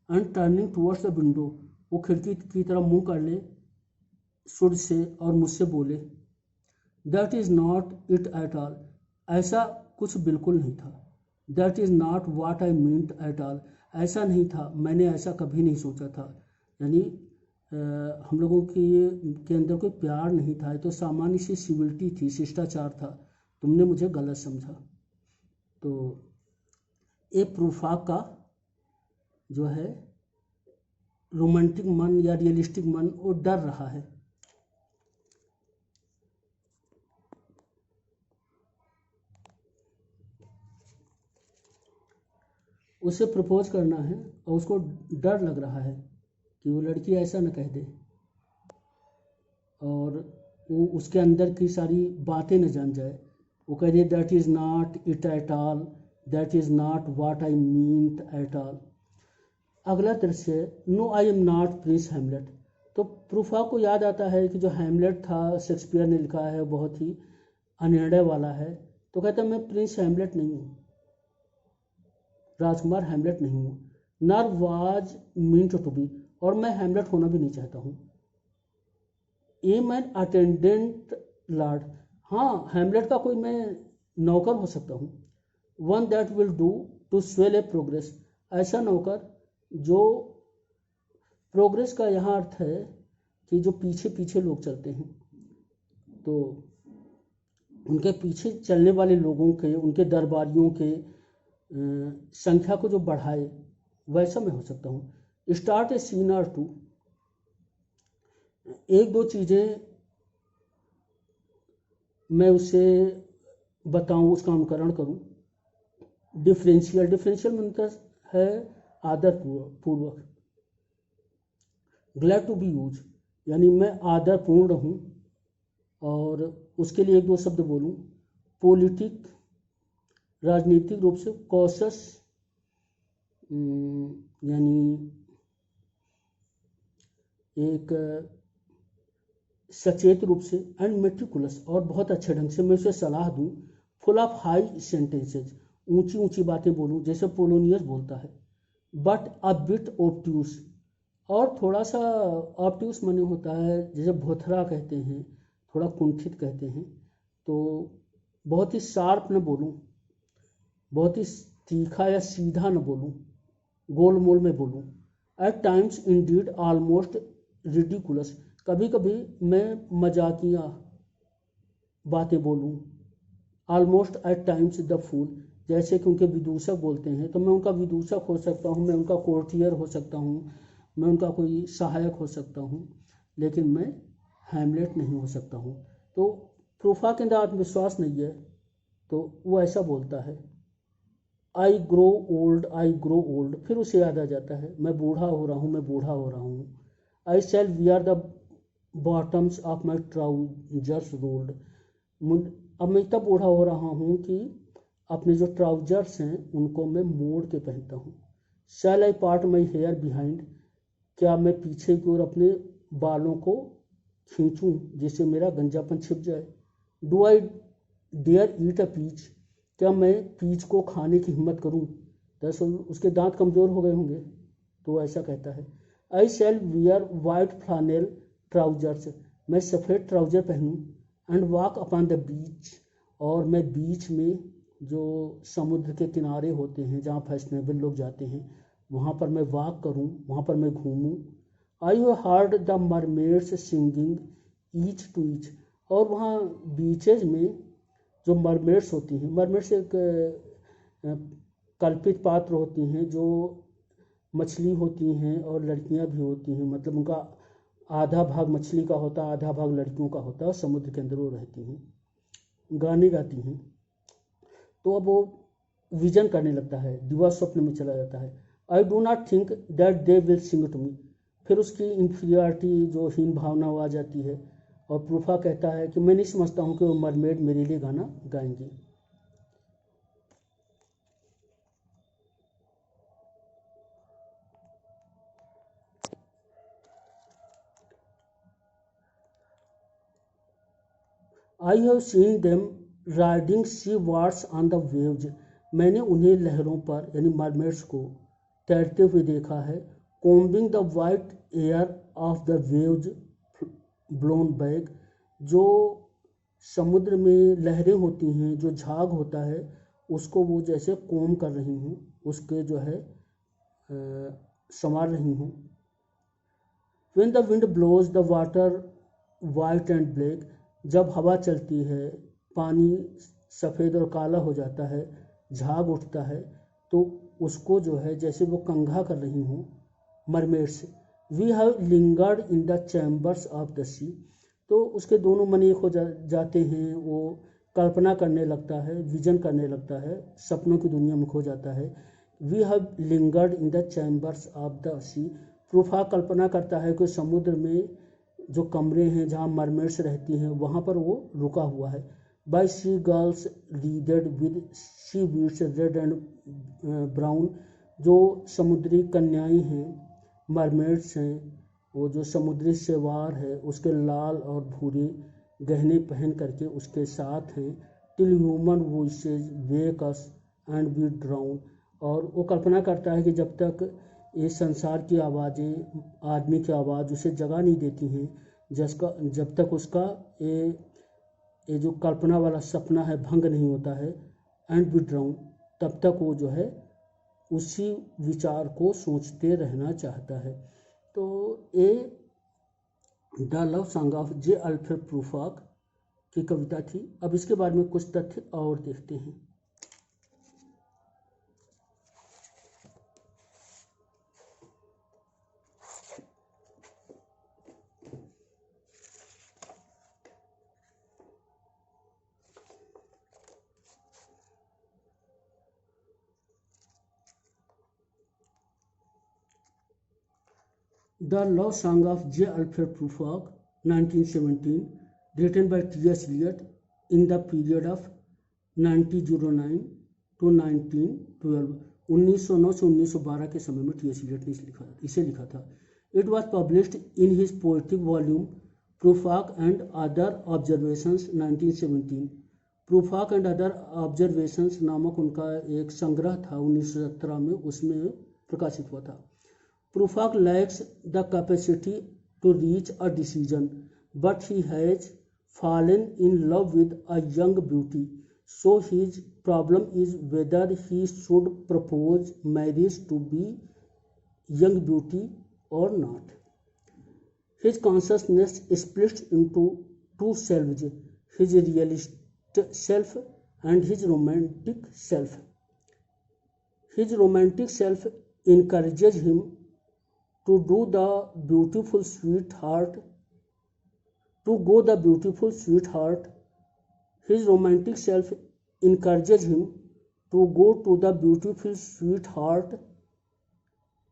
and turning towards the window, वो खिड़की की तरफ मुंह कर ले सुर से और मुझसे बोले that is not it at all, ऐसा कुछ बिल्कुल नहीं था। That is not what I meant at all, ऐसा नहीं था, मैंने ऐसा कभी नहीं सोचा था। यानी हम लोगों के अंदर कोई प्यार नहीं था, तो सामान्य सी सिविलिटी थी, शिष्टाचार था, तुमने मुझे गलत समझा। तो ये प्रूफा का जो है रोमांटिक मन या रियलिस्टिक मन वो डर रहा है। उसे प्रपोज करना है और उसको डर लग रहा है कि वो लड़की ऐसा न कह दे और वो उसके अंदर की सारी बातें न जान जाए। वो कह दे that is not it at all, that is not what I meant at all. अगला दृश्य, no I am not Prince Hamlet. तो प्रूफा को याद आता है कि जो हैमलेट था शेक्सपियर ने लिखा है, बहुत ही अनिर्णय वाला है। तो कहता है मैं प्रिंस हैमलेट नहीं हूँ, राजकुमार हैमलेट नहीं हूँ। नर वाज मीन टू बी, और मैं हैमलेट होना भी नहीं चाहता हूँ। एम एन अटेंडेंट लॉर्ड, हाँ हैमलेट का कोई मैं नौकर हो सकता हूँ। One that will do to swell a progress, ऐसा नौकर जो प्रोग्रेस का यहाँ अर्थ है कि जो पीछे पीछे लोग चलते हैं, तो उनके पीछे चलने वाले लोगों के, उनके दरबारियों के संख्या को जो बढ़ाए, वैसा मैं हो सकता हूँ। Start a scene or two, एक दो चीज़ें मैं उसे बताऊँ, उसका अनुकरण करूँ। डिफरेंशियल, डिफरेंशियल मतलब है आदर पूर्वक। ग्लैड टू बी यूज, यानी मैं आदर पूर्ण हूँ, और उसके लिए एक दो शब्द बोलूँ। पॉलिटिक, राजनीतिक रूप से। कॉशस, यानी एक सचेत रूप से। एंड मेट्रिकुलस, और बहुत अच्छे ढंग से मैं उसे सलाह दूँ। फुल ऑफ हाई सेंटेंसेज, ऊंची ऊंची बातें बोलूँ जैसे पोलोनियस बोलता है। बट अ बिट ऑब्ट्यूस, और थोड़ा सा ऑब्ट्यूस माने होता है जैसे भोथरा कहते हैं, थोड़ा कुंठित कहते हैं। तो बहुत ही शार्प न बोलूँ, बहुत ही तीखा या सीधा न बोलूँ, गोल मोल में बोलूँ। At times indeed almost ridiculous, कभी कभी मैं मजाकिया बातें बोलूँ। Almost at times the fool, जैसे कि उनके विदूषक बोलते हैं, तो मैं उनका विदूषक हो सकता हूँ, मैं उनका कोर्टियर हो सकता हूँ, मैं उनका कोई सहायक हो सकता हूँ, लेकिन मैं हैमलेट नहीं हो सकता हूँ। तो प्रूफा के अंदर आत्मविश्वास नहीं है, तो वो ऐसा बोलता है। I grow old, I grow old, फिर उसे याद आ जाता है मैं बूढ़ा हो रहा हूँ, मैं बूढ़ा हो रहा हूँ। I shall wear the bottoms of my trousers rolled, अब मैं इतना बूढ़ा हो रहा हूँ कि अपने जो ट्राउजर्स हैं उनको मैं मोड़ के पहनता हूँ। Shall I part my hair behind, क्या मैं पीछे की ओर अपने बालों को खींचूं जिससे मेरा गंजापन छिप जाए। Do I dare eat a peach, क्या मैं पीच को खाने की हिम्मत करूं, दरअसल उसके दांत कमज़ोर हो गए होंगे, तो ऐसा कहता है। I shall wear white flannel trousers, मैं सफ़ेद ट्राउजर पहनूं। And walk upon the beach, और मैं बीच में जो समुद्र के किनारे होते हैं जहाँ फैशनेबल लोग जाते हैं, वहाँ पर मैं वॉक करूँ, वहाँ पर मैं घूमूँ। I have heard the mermaids singing each to each, और वहाँ बीचेज में जो मरमेड्स होती हैं, मरमेड्स एक कल्पित पात्र होती हैं जो मछली होती हैं और लड़कियां भी होती हैं, मतलब उनका आधा भाग मछली का होता है, आधा भाग लड़कियों का होता है, और समुद्र के अंदर वो रहती हैं, गाने गाती हैं। तो अब वो विजन करने लगता है, दिवा स्वप्न में चला जाता है। I do not think that they will sing to me. फिर उसकी इन्फीरियरिटी, जो हीन भावना, वो आ जाती है, और प्रूफा कहता है कि मैं नहीं समझता हूँ कि वो मरमेड मेरे लिए गाना गाएंगी। I have seen them riding seawards on the waves. मैंने उन्हें लहरों पर, यानी मरमेड्स को, तैरते हुए देखा है। Combing the white air of the waves blown back. जो समुद्र में लहरें होती हैं, जो झाग होता है, उसको वो जैसे कोम कर रही हूँ, उसके जो है संवार रही हूँ। When the wind blows the water white and black, जब हवा चलती है पानी सफ़ेद और काला हो जाता है, झाग उठता है, तो उसको जो है जैसे वो कंघा कर रही हूँ mermaids. We have lingered in the chambers of the sea. तो उसके दोनों मन एक हो जाते हैं, वो कल्पना करने लगता है, विजन करने लगता है, सपनों की दुनिया में खो जाता है। We have lingered in the chambers of the sea. Prufrock कल्पना करता है कि समुद्र में जो कमरे हैं जहाँ मरमेड्स रहती हैं, वहाँ पर वो रुका हुआ है। By sea girls leaded with seaweeds red and brown. जो समुद्री कन्याएं हैं, मरमेड्स हैं, वो जो समुद्री शेवार है उसके लाल और भूरे गहने पहन करके उसके साथ हैं। Till human voices wake us and be drown. और वो कल्पना करता है कि जब तक ये संसार की आवाज़ें, आदमी की आवाज़ उसे जगा नहीं देती हैं, जब तक उसका ये जो कल्पना वाला सपना है भंग नहीं होता है, एंड बी ड्राउन, तब तक वो जो है उसी विचार को सोचते रहना चाहता है। तो ये the love song of J Alfred Prufrock की कविता थी। अब इसके बारे में कुछ तथ्य और देखते हैं। The Love Song of J. Alfred Prufrock, 1917, written by T.S. Eliot in the period of 1909 to 1912, 1909 से 1912 के समय में T.S. Eliot ने इसे लिखा था। It was published in his poetic volume Prufrock and Other Observations, 1917। Prufrock and Other Observations नामक उनका एक संग्रह था 1917 में, उसमें प्रकाशित हुआ था। Prufrock lacks the capacity to reach a decision, but he has fallen in love with a young beauty. So his problem is whether he should propose marriage to be young beauty or not. His consciousness splits into two selves, his realist self and his romantic self. His romantic self encourages him to go the beautiful sweetheart. His romantic self encourages him to go to the beautiful sweetheart,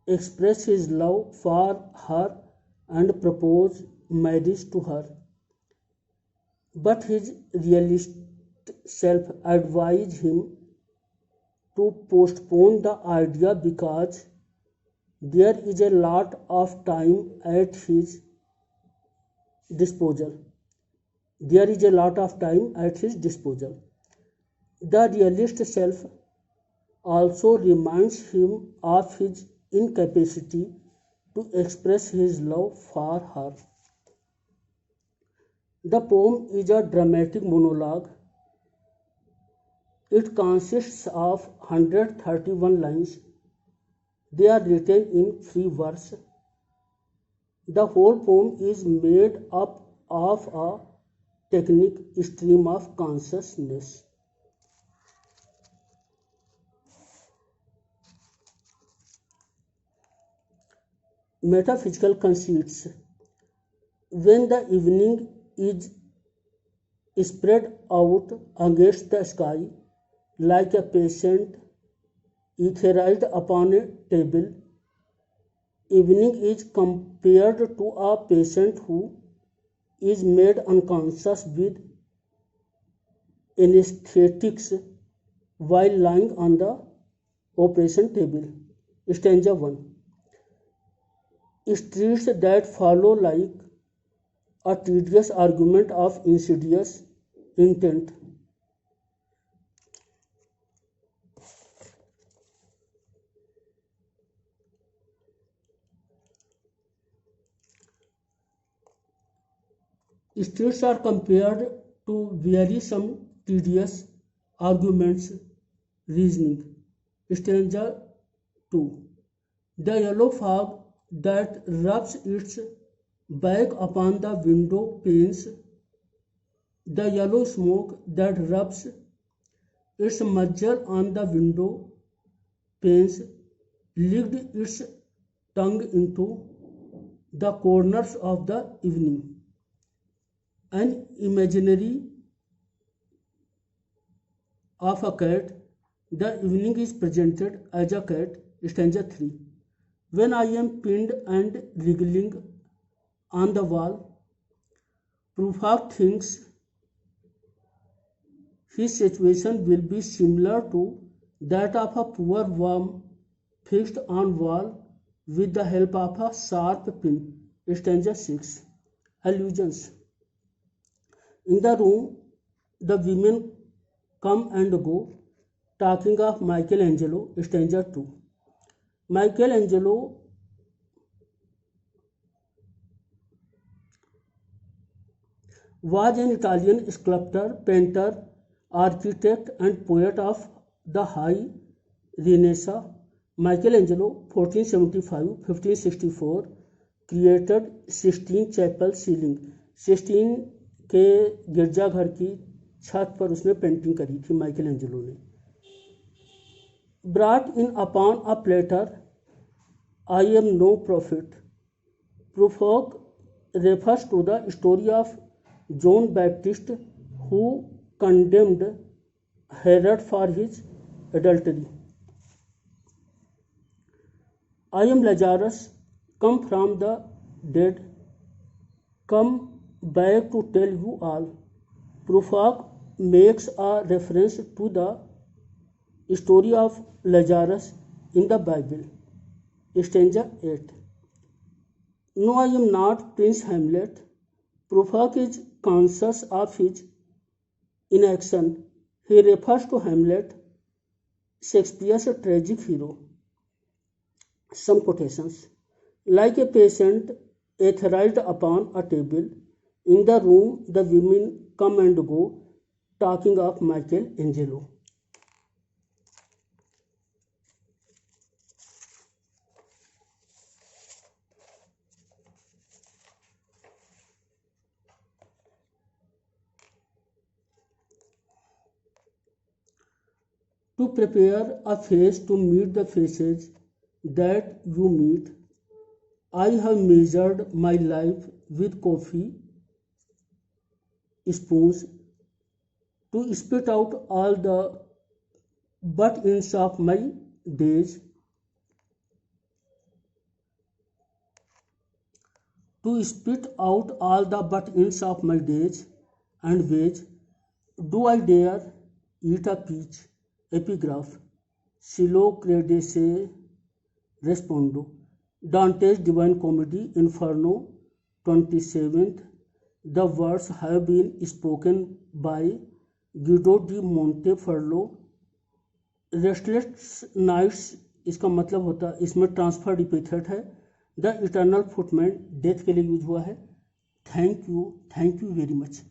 express his love for her and propose marriage to her. But his realist self advises him to postpone the idea because there is a lot of time at his disposal. The realist self also reminds him of his incapacity to express his love for her. The poem is a dramatic monologue. It consists of 131 lines. They are written in free verse. The whole poem is made up of a technique stream of consciousness. metaphysical conceits. When the evening is spread out against the sky like a patient etherized upon a table, evening is compared to a patient who is made unconscious with anesthetics while lying on the operation table. Stanza 1. Streets that follow like a tedious argument of insidious intent. Streets are compared to wearisome, tedious arguments, reasoning. Stanza 2. The yellow fog that rubs its back upon the window panes, the yellow smoke that rubs its muzzle on the window panes, licked its tongue into the corners of the evening. An imaginary of a cat, the evening is presented as a cat. Stanza 3. When I am pinned and wriggling on the wall, Prufrock thinks his situation will be similar to that of a poor worm fixed on wall with the help of a sharp pin. Stanza 6. Allusions. In the room, the women come and go, talking of Michelangelo. Stanza 2. Michelangelo was an Italian sculptor, painter, architect and poet of the High Renaissance. Michelangelo 1475-1564 created Sistine Chapel ceiling. Sistine के गिरजाघर की छत पर उसने painting करी थी Michelangelo ने. Brought in upon a platter, I am no prophet. Prufrock refers to the story of John Baptist who condemned Herod for his adultery. I am Lazarus, come from the dead, come back to tell you all. Prufrock makes a reference to the story of Lazarus in the Bible. Stanza 8. No, I am not Prince Hamlet. Prufrock is conscious of his inaction. He refers to Hamlet, Shakespeare's tragic hero. Some quotations. Like a patient etherized upon a table, in the room the women come and go, talking of Michelangelo. To prepare a face to meet the faces that you meet, I have measured my life with coffee spoons to spit out all the butt-ends of my days. To spit out all the butt-ends of my days and wage, do I dare eat a peach? Epigraph. Silo credesse respondo. Dante's Divine Comedy, Inferno, 27th. The words have been spoken by Guido di Monteferlo. Restless Nights इसका मतलब होता है, इसमें transferred epithet है. The eternal footman death के लिए use हुआ है. Thank you very much.